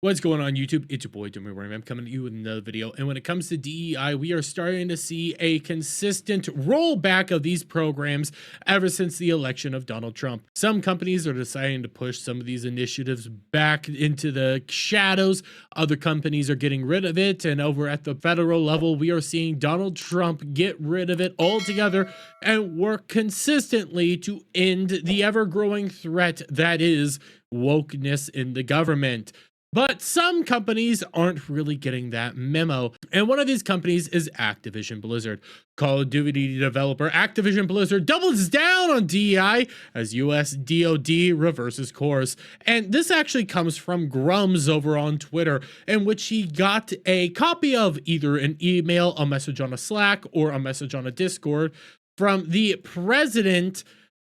What's going on YouTube? It's your boy Jimmy Ryan. I'm coming to you with another video. And when it comes to DEI, we are starting to see a consistent rollback of these programs ever since the election of Donald Trump. Some companies are deciding to push some of these initiatives back into the shadows. Other companies are getting rid of it. And over at the federal level, we are seeing Donald Trump get rid of it altogether and work consistently to end the ever-growing threat that is wokeness in the government. But some companies aren't really getting that memo. And one of these companies is Activision Blizzard. Call of Duty developer Activision Blizzard doubles down on DEI as US DoD reverses course. And this actually comes from Grums over on Twitter, in which he got a copy of either an email, a message on a Slack, or a message on a Discord from the president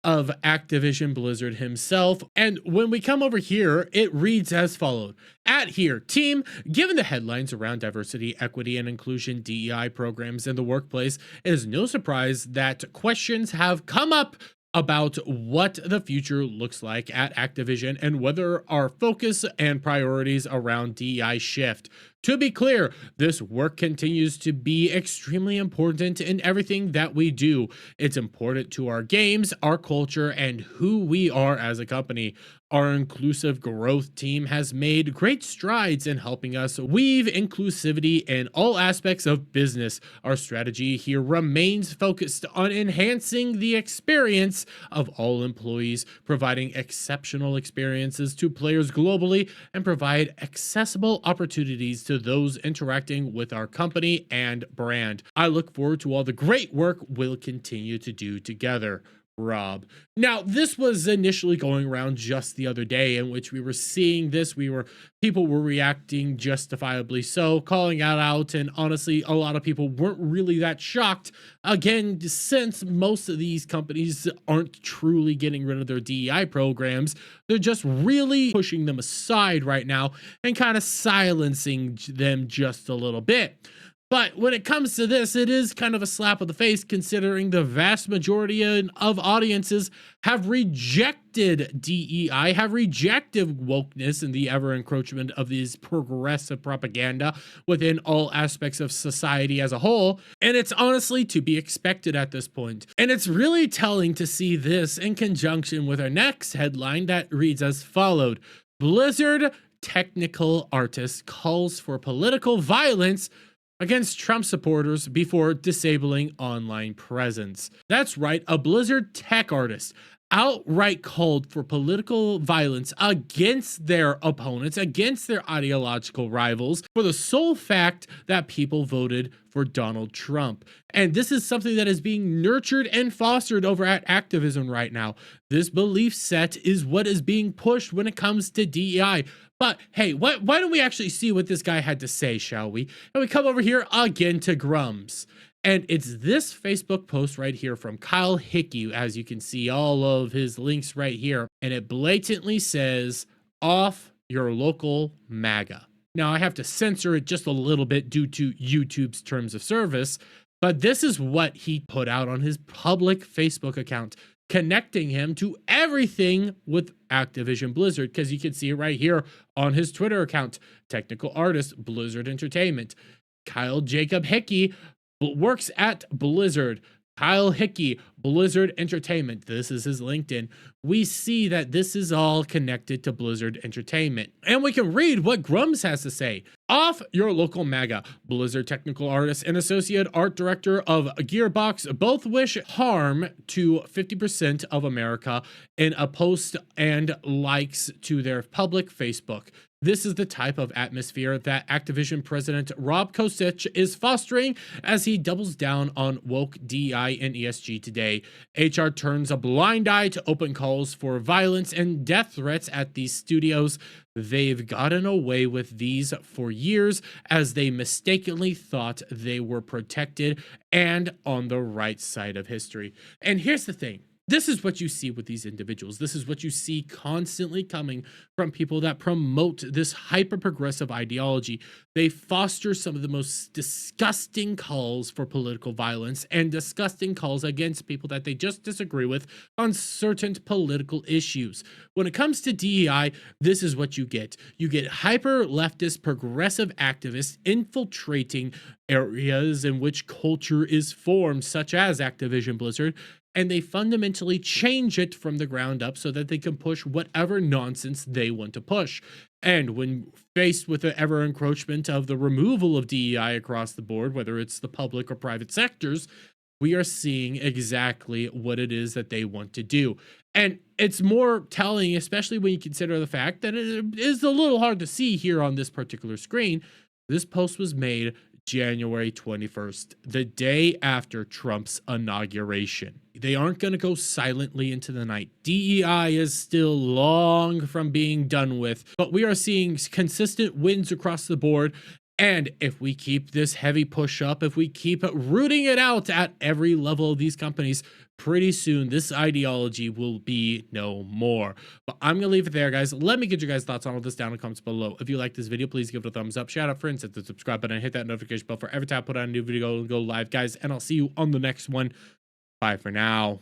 of Activision Blizzard himself. And when we come over here, it reads as followed. At here, team, given the headlines around diversity, equity, and inclusion DEI programs in the workplace, it is no surprise that questions have come up about what the future looks like at Activision and whether our focus and priorities around DEI shift. To be clear, this work continues to be extremely important in everything that we do. It's important to our games, our culture, and who we are as a company. Our inclusive growth team has made great strides in helping us weave inclusivity in all aspects of business. Our strategy here remains focused on enhancing the experience of all employees, providing exceptional experiences to players globally, and provide accessible opportunities to those interacting with our company and brand. I look forward to all the great work we'll continue to do together. Rob. Now, this was initially going around just the other day, in which we were seeing this. People were reacting justifiably so, calling it out, and honestly, a lot of people weren't really that shocked. Again, since most of these companies aren't truly getting rid of their DEI programs, they're just really pushing them aside right now and kind of silencing them just a little bit. But when it comes to this, it is kind of a slap of the face, considering the vast majority of audiences have rejected DEI, have rejected wokeness and the ever encroachment of these progressive propaganda within all aspects of society as a whole. And it's honestly to be expected at this point. And it's really telling to see this in conjunction with our next headline that reads as followed. Blizzard technical artist calls for political violence against Trump supporters before disabling online presence. That's right, a Blizzard tech artist outright called for political violence against their opponents, against their ideological rivals, for the sole fact that people voted for Donald Trump. And this is something that is being nurtured and fostered over at Activision right now. This belief set is what is being pushed when it comes to DEI. But hey, why don't we actually see what this guy had to say, shall we? And we come over here again to Grums. And it's this Facebook post right here from Kyle Hickey, as you can see all of his links right here. And it blatantly says, off your local MAGA. Now, I have to censor it just a little bit due to YouTube's terms of service, but this is what he put out on his public Facebook account, connecting him to everything with Activision Blizzard, because you can see it right here on his Twitter account. Technical artist, Blizzard Entertainment. Kyle Jacob Hickey works at Blizzard. Kyle Hickey, Blizzard Entertainment. This is his LinkedIn. We see that this is all connected to Blizzard Entertainment. And we can read what Grums has to say. Off your local MAGA. Blizzard technical artist and associate art director of Gearbox both wish harm to 50% of America in a post and likes to their public Facebook. This is the type of atmosphere that Activision president Rob Kosich is fostering as he doubles down on woke DEI and ESG today. HR turns a blind eye to open calls for violence and death threats at these studios. They've gotten away with these for years as they mistakenly thought they were protected and on the right side of history. And here's the thing. This is what you see with these individuals. This is what you see constantly coming from people that promote this hyper progressive ideology. They foster some of the most disgusting calls for political violence and disgusting calls against people that they just disagree with on certain political issues. When it comes to DEI, this is what you get. You get hyper leftist progressive activists infiltrating areas in which culture is formed, such as Activision Blizzard, and they fundamentally change it from the ground up so that they can push whatever nonsense they want to push. And when faced with the ever encroachment of the removal of DEI across the board, whether it's the public or private sectors, we are seeing exactly what it is that they want to do. And it's more telling, especially when you consider the fact that it is a little hard to see here on this particular screen. This post was made January 21st, the day after Trump's inauguration. They aren't going to go silently into the night. DEI is still long from being done with, but we are seeing consistent wins across the board. And if we keep this heavy push up, if we keep rooting it out at every level of these companies, pretty soon this ideology will be no more. But I'm gonna leave it there, guys. Let me get your guys' thoughts on all this down in the comments below. If you like this video, please give it a thumbs up. Shout out friends, hit the subscribe button, hit that notification bell for every time I put out a new video and go live, guys. And I'll see you on the next one. Bye for now.